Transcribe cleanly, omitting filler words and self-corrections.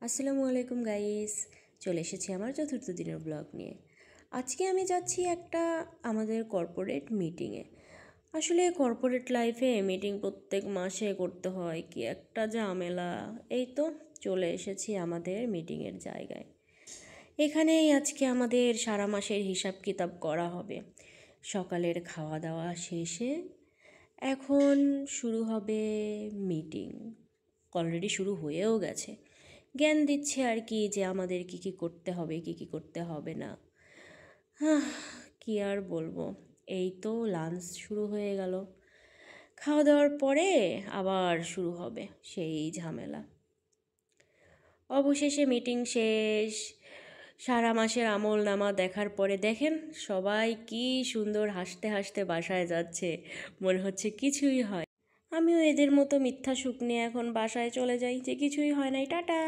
আসসালামু আলাইকুম গাইস, চলে এসেছি আমার চতুর্থ দিনের ব্লগ নিয়ে। আজকে আমি যাচ্ছি একটা আমাদের কর্পোরেট মিটিংয়ে। আসলে কর্পোরেট লাইফে মিটিং প্রত্যেক মাসে করতে হয়, কি একটা ঝামেলা। এই তো চলে এসেছি আমাদের মিটিংয়ের জায়গায়। এখানেই আজকে আমাদের সারা মাসের হিসাব কিতাব করা হবে। সকালের খাওয়া দাওয়া শেষে এখন শুরু হবে মিটিং। অলরেডি শুরু হয়েও গেছে। জ্ঞান দিচ্ছে আর কি, যে আমাদের কি কি করতে হবে, কি কি করতে হবে না। কি আর বলবো, এই তো লাঞ্চ শুরু হয়ে গেল। খাওয়া দাওয়ার পরে আবার শুরু হবে সেই ঝামেলা। অবশেষে মিটিং শেষ। সারা মাসের আমল নামা দেখার পরে দেখেন সবাই কি সুন্দর হাসতে হাসতে বাসায় যাচ্ছে, মনে হচ্ছে কিছুই হয়। আমিও এদের মতো মিথ্যা সুখ নিয়ে এখন বাসায় চলে যাই যে কিছুই হয় নাই, টাটা।